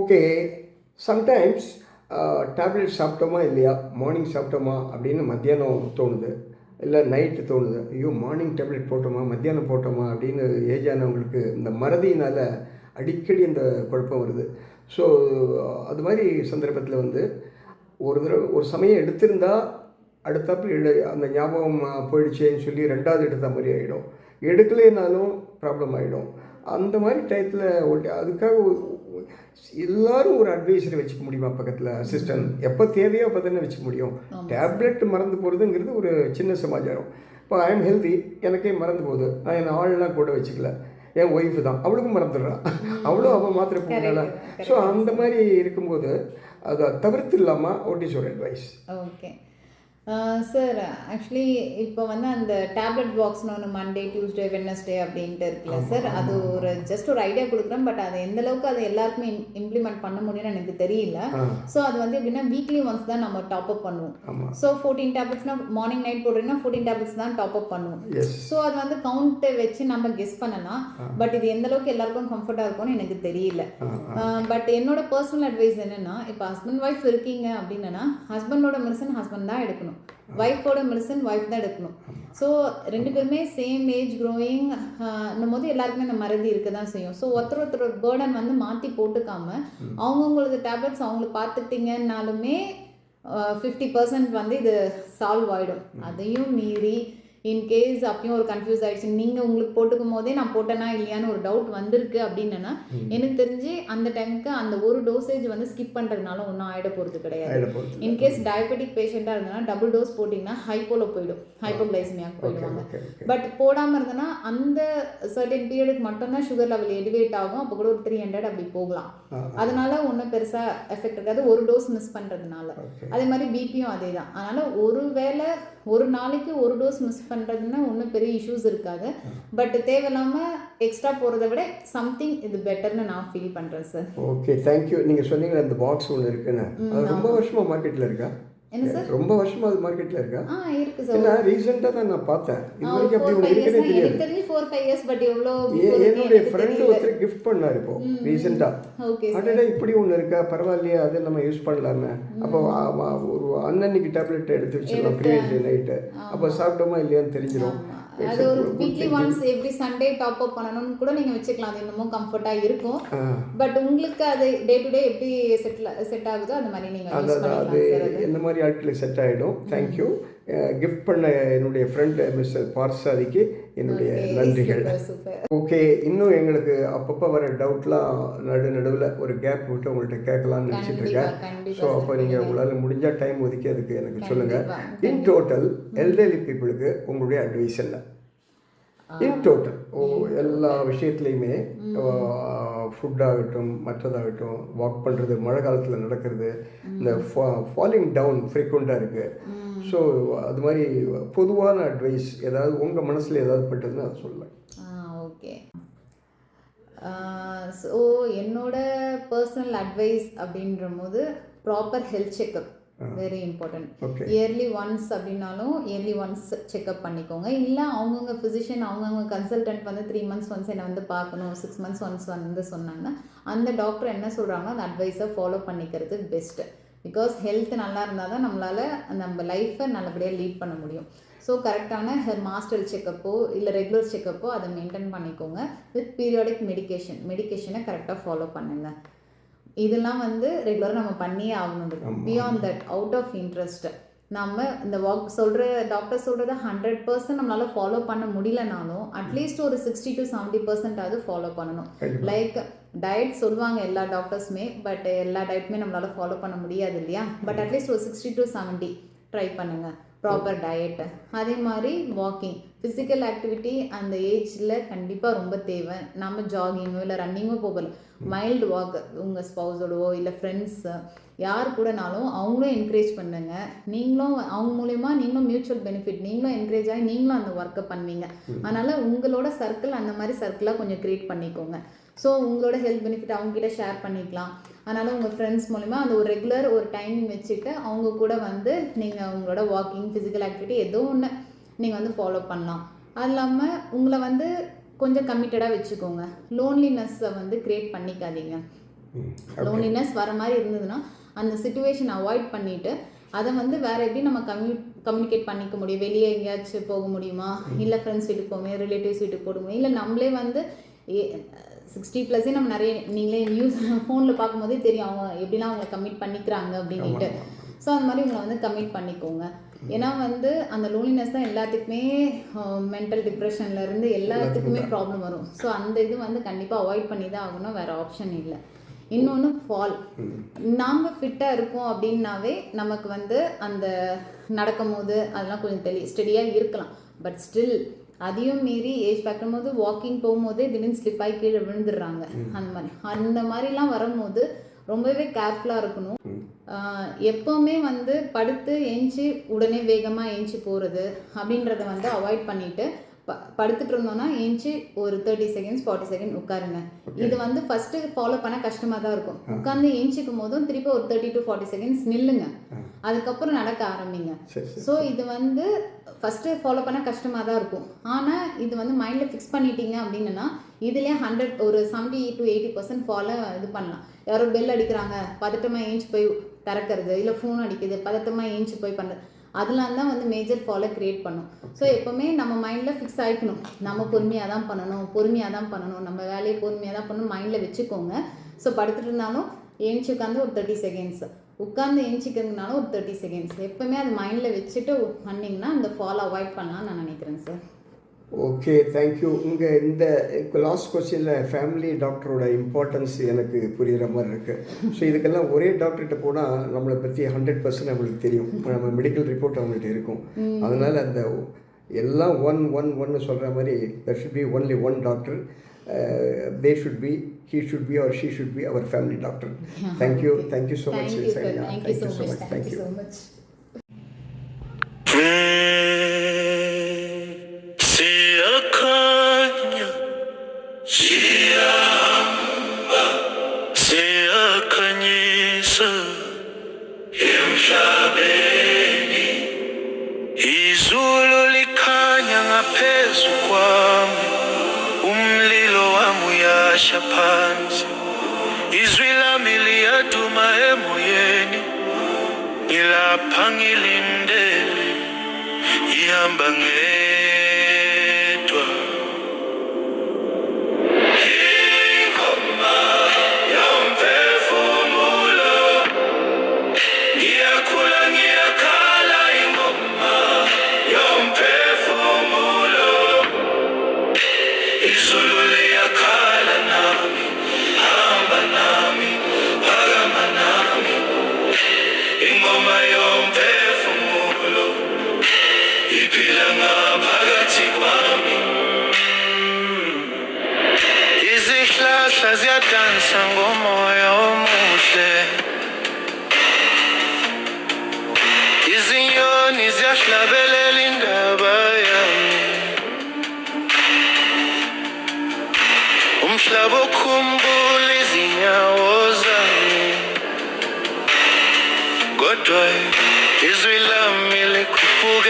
Okay. Sometimes tablet சாப்பிட்டோமா இல்லையா, morning சாப்பிட்டோமா அப்படின்னு மத்தியானம் தோணுது, இல்லை நைட்டு தோணுது. ஐயோ மார்னிங் டேப்லெட் போட்டோமா மத்தியானம் போட்டோமா அப்படின்னு ஏஜ் ஆனவங்களுக்கு இந்த மறதியினால் அடிக்கடி இந்த குழப்பம் வருது. ஸோ அது மாதிரி சந்தர்ப்பத்தில் வந்து ஒரு தடவை ஒரு சமயம் எடுத்திருந்தா அடுத்தாப்புல அந்த ஞாபகம் போயிடுச்சேன்னு சொல்லி ரெண்டாவது எடுத்த மாதிரி ஆகிடும். எடுக்கலைனாலும் ப்ராப்ளம் ஆகிடும். அந்த மாதிரி டயத்தில் அதுக்காக எல்லாரும் ஒரு அட்வைஸரை வச்சுக்க முடியுமா பக்கத்தில், அசிஸ்டன்ட் எப்போ தேவையோ அப்போ தானே வச்சுக்க முடியும். டேப்லெட் மறந்து போகிறதுங்கிறது ஒரு சின்ன சமாச்சாரம். இப்போ ஐ எம் ஹெல்தி, எனக்கே மறந்து போகுது, நான் என் ஆள்லாம் கூட வச்சுக்கல, என் ஒய்ஃபு தான், அவளுக்கும் மறந்துடுறான், அவளும் அவன் மாத்திரை போடல. ஸோ அந்த மாதிரி இருக்கும்போது அதை தவிர்த்து இல்லாமல் what is your advice? Okay sir, actually இப்போ வந்து அந்த டேப்லெட் பாக்ஸ்னு ஒன்று மண்டே டியூஸ்டே வெட்னஸ்டே அப்படின்ட்டு இருக்குல்ல சார், அது ஒரு ஜஸ்ட் ஒரு ஐடியா கொடுக்குறேன். பட் அது எந்த அளவுக்கு அதை எல்லாருக்குமே இம்ப்ளிமெண்ட் பண்ண முடியும்னு எனக்கு தெரியல. ஸோ அது வந்து எப்படின்னா வீக்லி ஒன்ஸ் தான் நம்ம டாப் அப் பண்ணுவோம். ஸோ 14 டேப்லெட்ஸ்னா மார்னிங் நைட் போடுறீங்கன்னா 14 டேப்லெட்ஸ் தான் டாப் அப் பண்ணுவோம். ஸோ அது வந்து கவுண்ட்டை வச்சு நம்ம கெஸ் பண்ணலாம். பட் இது எந்த அளவுக்கு எல்லாருக்கும் கம்ஃபர்ட்டாக இருக்கும்னு எனக்கு தெரியல. பட் என்னோட பர்சனல் அட்வைஸ் என்னன்னா, இப்போ ஹஸ்பண்ட் ஒய்ஃப் இருக்கீங்க அப்படின்னா ஹஸ்பண்டோட மெடிசன் ஹஸ்பண்ட் தான் எடுக்கணும், ஒய்ஃபோட மெடிசன் ஒய்ஃப் தான் எடுக்கணும். ஸோ ரெண்டு பேருமே சேம் ஏஜ் க்ரோயிங் போது எல்லாருக்குமே இந்த மறதி இருக்க தான் செய்யும். ஸோ ஒருத்தரோட பேர்டன் வந்து மாற்றி போட்டுக்காம அவங்கவுங்களது டேப்லெட்ஸ் அவங்களுக்கு பார்த்துக்கிட்டிங்கன்னாலுமே 50% வந்து இது சால்வ் ஆகிடும். அதையும் மீறி இன்கேஸ் அப்பயும் ஒரு கன்ஃபியூஸ் ஆகிடுச்சு, நீங்கள் உங்களுக்கு போட்டுக்கும் போதே நான் போட்டேனா இல்லையான்னு ஒரு டவுட் வந்திருக்கு அப்படின்னா எனக்கு தெரிஞ்சு அந்த டைமுக்கு அந்த ஒரு டோசேஜ் வந்து ஸ்கிப் பண்ணுறதுனால ஒன்றும் ஆகிட போகிறது கிடையாது. இன்கேஸ் டயபெட்டிக் பேஷண்ட்டாக இருந்ததுன்னா டபுள் டோஸ் போட்டிங்கன்னா ஹைப்போவில் போயிடும், ஹைப்போகிளைசமியாவுக்கு போயிடுவாங்க. பட் போடாமல் இருந்ததுன்னா அந்த சர்டன் பீரியடுக்கு மட்டும்தான் சுகர் லெவல் எலிவேட் ஆகும். அப்போ கூட ஒரு 300 அப்படி போகலாம். அதனால ஒன்றும் பெருசாக எஃபெக்ட் இருக்காது ஒரு டோஸ் மிஸ் பண்ணுறதுனால. அதே மாதிரி பிபியும் அதே தான். அதனால் ஒரு நாளைக்கு ஒரு டோஸ் மிஸ் பண்ணுறதுன்னா ஒன்றும் பெரிய இஷ்யூஸ் இருக்காது. பட் தேவையில்லாமல் எக்ஸ்ட்ரா போகிறத விட சம்திங் இது பெட்டர்னு நான் ஃபீல் பண்ணுறேன் சார். Okay, thank you. நீங்கள் சொன்னீங்களா இந்த பாக்ஸ் ஒன்று இருக்குன்னு, அது ரொம்ப வருஷமாக மார்க்கெட்டில் இருக்கா? என்ன சார்? ரொம்ப வருஷமா அது மார்க்கெட்ல இருக்கா? இருக்கு சார். நான் ரீசெண்டா தான் நான் பார்த்தேன். இது வரைக்கும் அப்படி ஒன்று இருக்குன்னே தெரியாது. எனக்கு தெரிஞ்சு 4-5 இயர்ஸ். பட் எவ்வளோ என்னுடைய ஃப்ரெண்ட் ஒருத்தர் கிஃப்ட் பண்ணார் இப்போ ரீசெண்டா. அடடா இப்படி ஒன்று இருக்கா, பரவாயில்லையா, அதை நம்ம யூஸ் பண்ணலாமே. அப்போ ஒரு அன்னன்னைக்கு டேப்லெட் எடுத்து வச்சிடலாம் ப்ரீவியஸ் நைட்டு. அப்போ சாப்பிட்டோமா இல்லையான்னு தெரிஞ்சிடும். அது ஒரு weekly once every Sunday top up பண்ணணும்னு கூட நீங்கள் வச்சுக்கலாம். அது இன்னமும் கம்ஃபர்ட்டாக இருக்கும். பட் உங்களுக்கு அது டே டு டே எப்படி செட் ஆகுதோ அந்த மாதிரி நீங்கள் யூஸ் பண்ணிக்கலாம் சார். அது இந்த மாதிரி ஆட்களுக்கு செட் ஆகிடும். தேங்க்யூ. கிஃப்ட் பண்ண என்னுடைய ஃப்ரெண்ட் மிஸ்டர் பார்சாதிக்கு என்னுடைய நன்றிகள். ஓகே, இன்னும் எங்களுக்கு அப்பப்போ வர டவுட்லாம் நடுவில் ஒரு கேப் விட்டு உங்கள்கிட்ட கேட்கலாம்னு நினச்சிட்டு இருக்கேன். ஸோ அப்போ நீங்கள் உங்களால் முடிஞ்சால் டைம் ஒதுக்கி அதுக்கு எனக்கு சொல்லுங்கள். இன் டோட்டல் எல்டர்லி பீப்புளுக்கு உங்களுடைய அட்வைஸ் என்ன? இன் டோட்டல் எல்லா விஷயத்துலையுமே ஃபுட்டாகட்டும் மற்றதாகட்டும், வாக் பண்ணுறது, மழை காலத்தில் நடக்கிறது, இந்த ஃபாலிங் டவுன் ஃப்ரீக்வெண்ட்டாக இருக்குது. ஸோ அது மாதிரி பொதுவான அட்வைஸ் ஏதாவது உங்கள் மனசில் ஏதாவது பட்டதுன்னு அதை சொல்லலாம். ஓகே, ஸோ என்னோட பர்சனல் அட்வைஸ் அப்படின்ற போது proper health checkup very important. Yearly once அப்படின்னாலும் இயர்லி ஒன்ஸ் செக்அப் பண்ணிக்கோங்க. இல்லை அவங்கவுங்க ஃபிசிஷியன் அவங்கவுங்க கன்சல்டன்ட் வந்து 3 months ஒன்ஸ் என்னை வந்து பார்க்கணும், 6 months ஒன்ஸ் வந்து சொன்னாங்கன்னா அந்த டாக்டர் என்ன சொல்கிறாங்களோ அந்த அட்வைஸை ஃபாலோ பண்ணிக்கிறது பெஸ்ட்டு. பிகாஸ் ஹெல்த் நல்லா இருந்தால் தான் நம்மளால் நம்ம லைஃப்பை நல்லபடியாக லீட் பண்ண முடியும். ஸோ கரெக்டான மாஸ்டர் செக்கப்போ இல்லை ரெகுலர் செக்கப்போ அதை மெயின்டைன் பண்ணிக்கோங்க. வித் பீரியாடிக் மெடிக்கேஷனை கரெக்டாக ஃபாலோ பண்ணுங்கள். இதெல்லாம் வந்து ரெகுலராக நம்ம பண்ணியே ஆகணும். Beyond that out of interest நம்ம இந்த டாக்டர் சொல்கிறத 100% நம்மளால் ஃபாலோ பண்ண முடியலனாலும் அட்லீஸ்ட் ஒரு 60 to 70% ஃபாலோ பண்ணணும். லைக் டயட் சொல்லுவாங்க எல்லா டாக்டர்ஸுமே, பட் எல்லா டயட்டுமே நம்மளால் ஃபாலோ பண்ண முடியாது இல்லையா. பட் அட்லீஸ்ட் ஒரு 60 to 70 ட்ரை பண்ணுங்கள், ப்ராப்பர் டயட்டு. அதே மாதிரி வாக்கிங், ஃபிசிக்கல் ஆக்டிவிட்டி அந்த ஏஜில் கண்டிப்பாக ரொம்ப தேவை. நம்ம ஜாகிங்கோ இல்லை ரன்னிங்கோ போகல, மைல்டு வாக் உங்கள் ஸ்பௌஸோடவோ இல்லை ஃப்ரெண்ட்ஸு யார் கூடனாலும் அவங்களும் என்கரேஜ் பண்ணுங்க. நீங்களும் அவங்க மூலயமா நீங்களும் மியூச்சுவல் பெனிஃபிட், நீங்களும் என்கரேஜ் ஆகி நீங்களும் அந்த ஒர்க்கை பண்ணுவீங்க. அதனால் உங்களோட சர்க்கிள் அந்த மாதிரி சர்க்கிளாக கொஞ்சம் க்ரியேட் பண்ணிக்கோங்க. ஸோ உங்களோட ஹெல்த் பெனிஃபிட் அவங்ககிட்ட ஷேர் பண்ணிக்கலாம். அதனால் உங்கள் ஃப்ரெண்ட்ஸ் மூலிமா அந்த ஒரு ரெகுலர் ஒரு டைமிங் வச்சுட்டு அவங்க கூட வந்து நீங்கள் உங்களோட வாக்கிங் ஃபிசிக்கல் ஆக்டிவிட்டி ஏதோ ஒன்று நீங்கள் வந்து ஃபாலோ பண்ணலாம். அது இல்லாமல் உங்களை வந்து கொஞ்சம் கமிட்டடாக வச்சுக்கோங்க. லோன்லினஸ்ஸை வந்து க்ரியேட் பண்ணிக்காதீங்க. லோன்லினஸ் வர மாதிரி இருந்ததுன்னா அந்த சுச்சுவேஷன் அவாய்ட் பண்ணிவிட்டு அதை வந்து வேறு எப்படி நம்ம கம்யூனிகேட் பண்ணிக்க முடியும், வெளியே எங்கேயாச்சும் போக முடியுமா, இல்லை ஃப்ரெண்ட்ஸ் வீட்டுக்கு போக முடியும், ரிலேட்டிவ்ஸ் வீட்டுக்கு போக முடியும், இல்லை நம்மளே வந்து 60+ நம்ம நிறைய நீங்களே நியூஸ் ஃபோனில் பார்க்கும்போதே தெரியும் அவங்க எப்படிலாம் அவங்கள கமிட் பண்ணிக்கிறாங்க அப்படின்ட்டு. ஸோ அந்த மாதிரி உங்களை வந்து கமிட் பண்ணிக்கோங்க. ஏன்னா வந்து அந்த லோன்லினஸ் தான் எல்லாத்துக்குமே மென்டல் டிப்ரெஷன்லேருந்து எல்லாத்துக்குமே ப்ராப்ளம் வரும். ஸோ அந்த இது வந்து கண்டிப்பாக அவாய்ட் பண்ணி தான் ஆகணும், வேறு ஆப்ஷன் இல்லை. இன்னொன்று ஃபால். நாம் ஃபிட்டாக இருக்கோம் அப்படின்னாவே நமக்கு வந்து அந்த நடக்கும் போது அதெல்லாம் கொஞ்சம் ஸ்டெடியாக இருக்கலாம். பட் ஸ்டில் அதையும் மீறி ஏஜ் பார்க்கும் போது வாக்கிங் போகும்போதே திடீர்னு ஸ்லிப் ஆகி கீழே விழுந்துடுறாங்க. அந்த மாதிரிலாம் வரும்போது ரொம்பவே கேர்ஃபுல்லாக இருக்கணும். எப்போவுமே வந்து படுத்து ஏஞ்சி உடனே வேகமாக ஏஞ்சி போகிறது அப்படின்றத வந்து அவாய்ட் பண்ணிவிட்டு படுத்துட்டு இருந்தோம்னா ஏஞ்சி ஒரு 30 செகண்ட்ஸ் 40 செகண்ட் உட்காருங்க. இது வந்து ஃபஸ்ட்டு ஃபாலோ பண்ண கஷ்டமாக தான் இருக்கும். உட்காந்து ஏஞ்சிக்கும் போதும் திருப்பி ஒரு 30 to 40 செகண்ட்ஸ் நில்லுங்க, அதுக்கப்புறம் நடக்க ஆரம்பிங்க. ஸோ இது வந்து ஃபஸ்ட்டு ஃபாலோ பண்ண கஷ்டமாக தான் இருக்கும். ஆனால் இது வந்து மைண்டில் ஃபிக்ஸ் பண்ணிட்டீங்க அப்படின்னா இதுலேயே 100 ஒரு 70 to 80% ஃபாலோ இது பண்ணலாம். யாரோ பெல் அடிக்கிறாங்க, பதட்டமாக ஏஞ்சி போய் திறக்கிறது, இல்லை ஃபோன் அடிக்குது, பதட்டமாக ஏஞ்சி போய் பண்ணுறது, அதெல்லாம் தான் வந்து மேஜர் ஃபாலோ க்ரியேட் பண்ணும். ஸோ எப்போவுமே நம்ம மைண்டில் ஃபிக்ஸ் ஆகிக்கணும், நம்ம பொறுமையாக தான் பண்ணணும், நம்ம வேலையை பொறுமையாக தான் பண்ணணும், மைண்டில் வச்சுக்கோங்க. ஸோ படுத்துட்டு இருந்தாலும் ஏஞ்சி உட்காந்து ஒரு 30 செகண்ட்ஸ், உட்காந்து ஏஞ்சிக்கிறதுனாலும் ஒரு 30 செகண்ட்ஸ், எப்போவுமே அது மைண்டில் வச்சுட்டு பண்ணிங்கன்னா அந்த ஃபாலோ அவாய்ட் பண்ணலாம்னு நான் நினைக்கிறேன் சார். Okay, thank you. இங்கே இந்த லாஸ்ட் கொஸ்டினில் ஃபேமிலி டாக்டரோட இம்பார்ட்டன்ஸ் எனக்கு புரிகிற மாதிரி இருக்குது. ஸோ இதுக்கெல்லாம் ஒரே டாக்டர்கிட்ட போனால் நம்மளை பற்றி 100% அவங்களுக்கு தெரியும், நம்ம மெடிக்கல் ரிப்போர்ட் அவங்கள்ட்ட இருக்கும். அதனால் அந்த எல்லாம் ஒன்று சொல்கிற மாதிரி there should be only one doctor. He should be or she should be our family doctor. Thank you so much. Thank you so much. Izulu likhanya ngaphezu kwami, umlilo wami uyasha phansi, izwi lami liyaduma emoyeni, ngilapha ngilindele, ihamba ngedwa. Ingoma yomphefumulo, ngiyakhula ngiyakhala, ingoma yomphefumulo, izulu liyakhala nami, hamba nami, phakama nami, ingoma yomphefumulo iphila ngaphakathi kwami. Izihlahla ziyadansa ngomoya omuhle, izinyoni ziyahlabelela indaba yami, umhlaba ukhumbula izinyawo zami, kodwa izwi lami likhuphuka